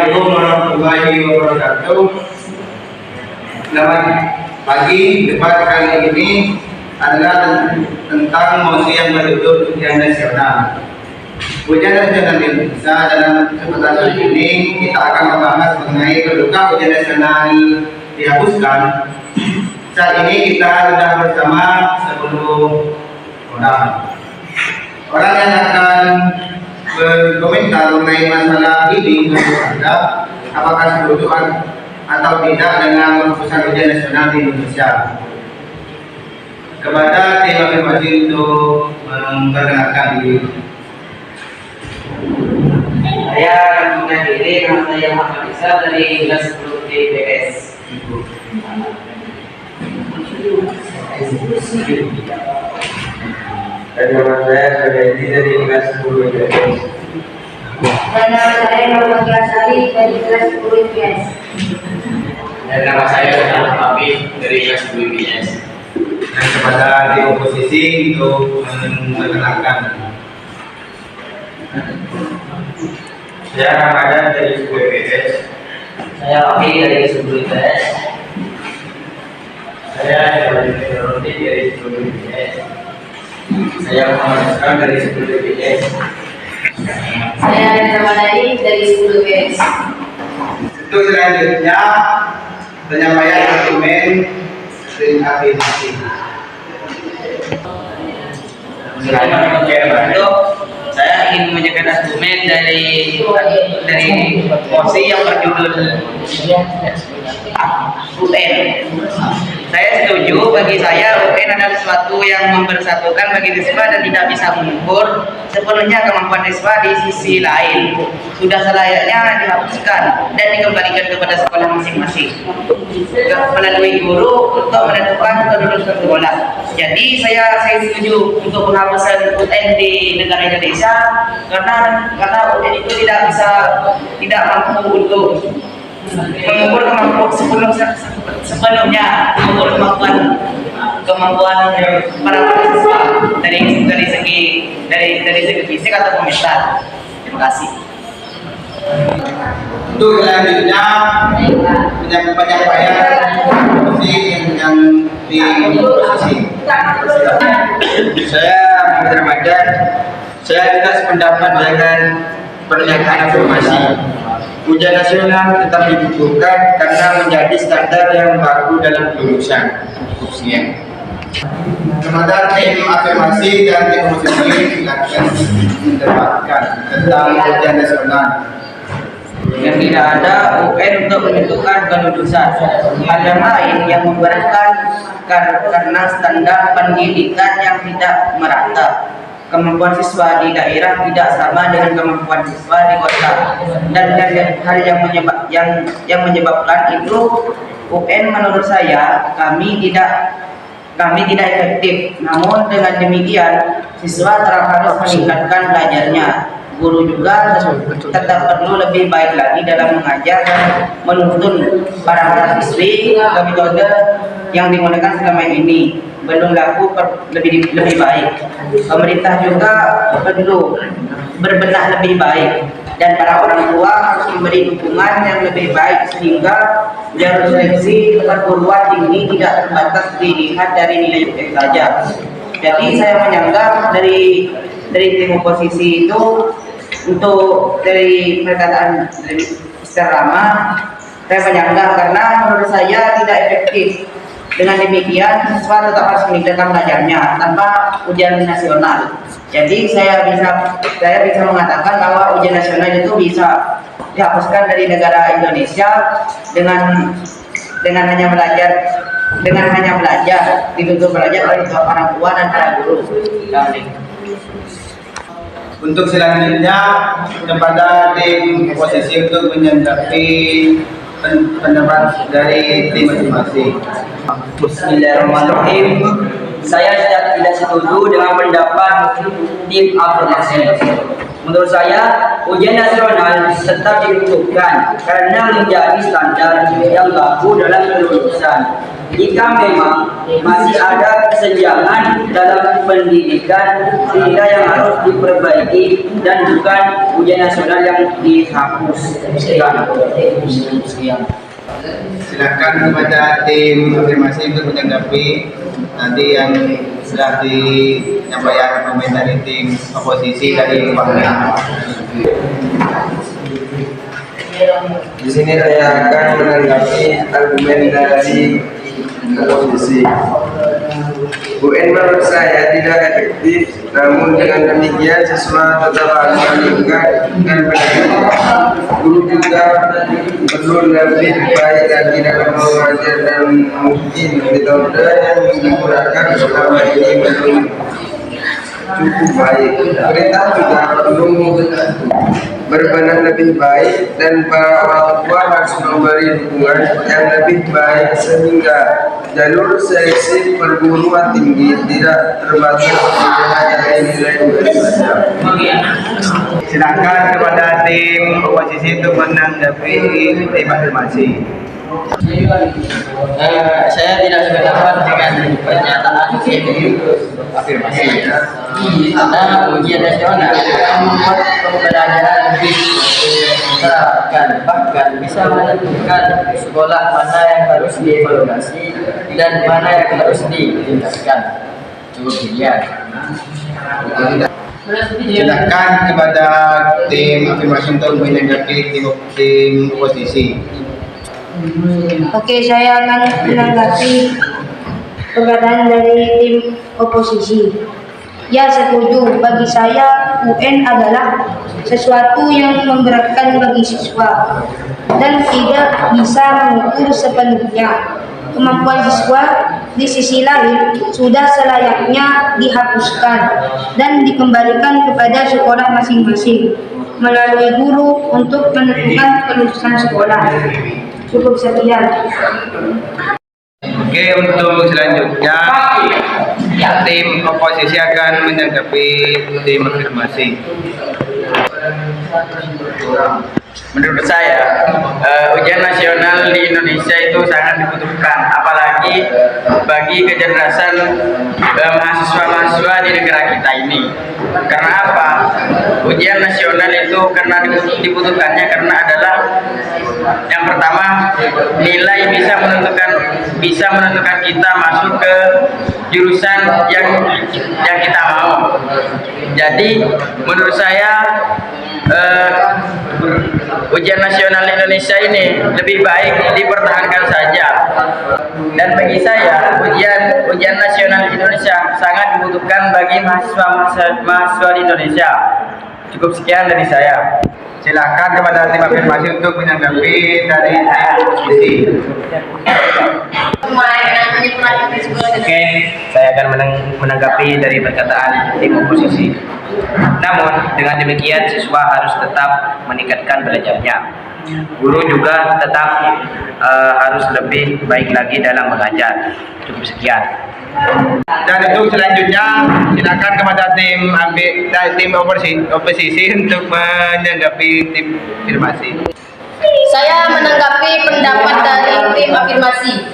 Assalamualaikum warahmatullahi wabarakatuh. Selamat pagi. Debat kali ini adalah tentang mosi yang menuntut ujian nasional. Ujian nasional Indonesia dalam kesempatan kali ini kita akan membahas mengenai kedudukan ujian nasional dihapuskan. Saat ini kita sudah bersama 10 orang. Orang yang akan berkomentar mengenai masalah ini menurut Anda, apakah setuju atau tidak dengan keputusan ujian nasional di Indonesia? Kepada tim afirmasi untuk memperkenalkan diri. Saya akan mengenalkan diri, nama saya Muhammad Isa dari kelas 10 TPS. Dan nama saya Febri dari kelas 10 IPS. Dan nama saya Muhammad Rasali dari kelas 10 IPS. Dan nama saya Muhammad Habib dari kelas 10 IPS. Dan kepada tim oposisi untuk memperkenalkan. Saya Ramadan dari 10 IPS. Saya Abi dari 10 IPS. Saya Rodi dari 10 IPS. Saya Muhammad Asram dari 10 IPS. Saya Ramadhani dari 10 IPS. Untuk selanjutnya penyampaian argumen tim afirmasi. Saya ingin menyampaikan argumen dari mosi yang berjudul UN. Saya setuju, bagi saya UN adalah sesuatu yang mempersatukan bagi siswa dan tidak bisa mengukur sepenuhnya kemampuan siswa di sisi lain. Sudah selayaknya dihapuskan dan dikembalikan kepada sekolah masing-masing melalui guru untuk menentukan kelulusan sekolah. Jadi saya setuju untuk penghapusan UN di negara Indonesia karena UN itu tidak mampu untuk mengukur sepenuhnya mengukur kemampuan para siswa dari segi fisik atau mental. Terima kasih. Untuk selanjutnya penyampaian yang di posisi. Saya Muhammad Ramadan. Saya tidak sependapat dengan pernyataan afirmasi. Ujian nasional tetap dibutuhkan karena menjadi standar yang baku dalam kelulusan. Sekian. Kepada tim afirmasi dan tim oposisi silakan mendebatkan tentang ujian nasional. Yang tidak ada UN untuk menentukan kelulusan. Hal yang lain yang memberatkan karena standar pendidikan yang tidak merata. Kemampuan siswa di daerah tidak sama dengan kemampuan siswa di kota, dan hal yang menyebabkan itu UN menurut saya kami tidak efektif. Namun dengan demikian siswa harus meningkatkan belajarnya. Guru juga tetap perlu lebih baik lagi dalam mengajar dan menuntun para siswi ke metode yang digunakan selama ini belum laku lebih baik. Pemerintah juga perlu berbenah lebih baik dan para orang tua harus memberi dukungan yang lebih baik sehingga jalur seleksi perguruan tinggi tidak terbatas dilihat dari nilai UN saja. Jadi saya menyanggah dari tim oposisi itu untuk dari perkataan dari Mr. Rama, saya menyanggah karena menurut saya tidak efektif. Dengan demikian siswa tetap harus meningkatkan belajarnya tanpa ujian nasional. Jadi saya bisa mengatakan bahwa ujian nasional itu bisa dihapuskan dari negara Indonesia dengan hanya belajar dituntut belajar oleh orang tua dan para guru. Untuk selanjutnya kepada tim oposisi untuk menanggapi pendapat dari tim masing-masing. Bismillahirrahmanirrahim. Saya tidak setuju dengan pendapat tim afirmasi. Menurut saya ujian nasional tetap dibutuhkan karena menjadi standar yang baku dalam kelulusan. Jika memang masih ada kesenjangan dalam pendidikan sehingga yang harus diperbaiki dan bukan ujian nasional yang dihapus. Sekian. Silakan kepada tim afirmasi untuk menanggapi nanti yang sudah disampaikan komen dari tim oposisi dari Parlemen. Di sini saya akan menanggapi argumen dari oposisi. UN menurut saya tidak efektif, namun dengan demikian siswa tetap harus meningkat dan belajar. Guru juga perlu lebih baik lagi dalam mengajar dan mungkin metode yang digunakan selama ini belum cukup baik. Pemerintah juga perlu berbenah lebih baik dan para orang tua harus memberi dukungan yang lebih baik sehingga jalur seleksi perguruan tinggi tidak terbatas hanya nilai saja. Silakan kepada tim oposisi untuk menanggapi tim afirmasi. Saya tidak sependapat dengan pernyataan tim afirmasi. Karena ujian nasional akan membuat pembelajaran lebih terarahkan, bahkan bisa menentukan sekolah mana yang harus dievaluasi dan mana yang harus ditingkatkan. Cukup dilihat. Silakan kepada tim afirmasi untuk menanggapi tim oposisi. Oke, saya akan menanggapi perkataan dari tim oposisi. Ya, setuju. Bagi saya, UN adalah sesuatu yang memberatkan bagi siswa dan tidak bisa mengukur sepenuhnya kemampuan siswa. Di sisi lain, sudah selayaknya dihapuskan dan dikembalikan kepada sekolah masing-masing melalui guru untuk menentukan kelulusan sekolah. Cukup sekian. Oke, untuk selanjutnya tim oposisi akan menanggapi tim afirmasi. Menurut saya, ujian nasional di Indonesia itu sangat dibutuhkan, apalagi bagi kecerdasan mahasiswa-mahasiswa di negara kita ini. Karena apa? Ujian nasional itu karena dibutuhkannya karena adalah yang pertama, nilai bisa menentukan kita masuk ke jurusan yang kita mau. Jadi menurut saya ujian nasional Indonesia ini lebih baik dipertahankan saja. Dan bagi saya ujian nasional Indonesia sangat dibutuhkan bagi mahasiswa di Indonesia. Cukup sekian dari saya. Silakan kepada tim afirmasi untuk menanggapi dari tim oposisi. Oke, saya akan menanggapi dari perkataan tim oposisi. Namun, dengan demikian siswa harus tetap meningkatkan belajarnya. Guru juga tetap harus lebih baik lagi dalam mengajar. Cukup sekian. Dan untuk selanjutnya, silakan kepada tim oposisi untuk menanggapi tim afirmasi. Saya menanggapi pendapat dari tim afirmasi.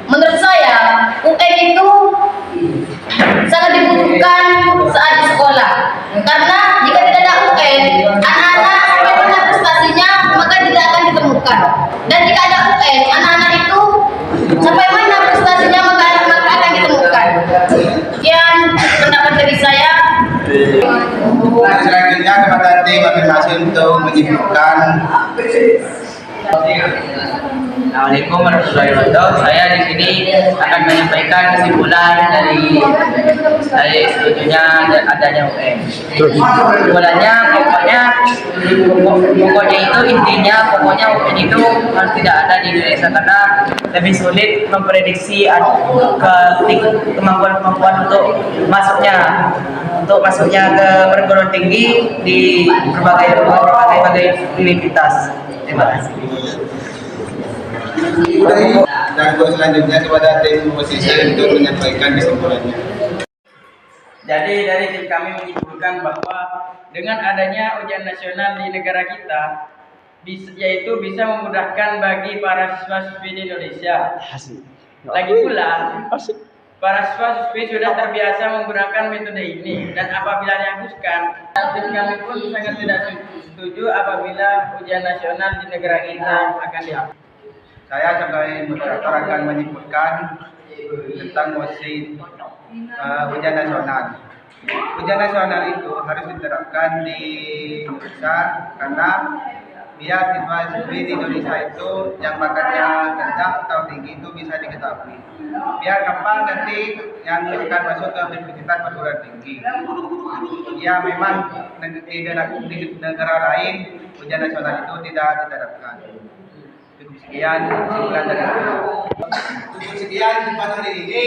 Menurut saya, UN itu sangat dibutuhkan saat di sekolah. Karena jika tidak ada UN, anak-anak sampai mana prestasinya maka tidak akan ditemukan. Dan jika ada UN, anak-anak itu sampai mana prestasinya maka akan ditemukan. Sekian pendapat dari saya. Dan selanjutnya kepada tim afirmasi untuk menyimpulkan. Assalamualaikum warahmatullahi wabarakatuh. Saya di sini akan menyampaikan kesimpulan dari setujunya adanya UN. Kesimpulannya pokoknya itu intinya UN itu harus tidak ada di Indonesia karena lebih sulit memprediksi kemampuan untuk masuknya ke perguruan tinggi di berbagai universitas. Terima kasih. Dan selanjutnya kepada tim oposisi untuk menyampaikan kesimpulannya. Jadi dari tim kami menyimpulkan bahwa dengan adanya ujian nasional di negara kita, yaitu bisa memudahkan bagi para siswa-siswi di Indonesia. Lagi pula, para siswa-siswi sudah terbiasa menggunakan metode ini, dan apabila dihapuskan, tim kami pun sangat tidak setuju apabila ujian nasional di negara kita akan dihapus. Saya sebagai moderator akan menyimpulkan tentang mosi ujian nasional. Ujian nasional itu harus diterapkan di Indonesia karena biar siswa-siswi di Indonesia itu yang bakatnya rendah atau tinggi itu bisa diketahui. Biar gampang nanti yang akan masuk ke universitas perguruan tinggi. Ya memang di negara lain ujian nasional itu tidak diterapkan. Cukup sekian kesimpulan dari saya. Cukup sekian kesempatan hari ini.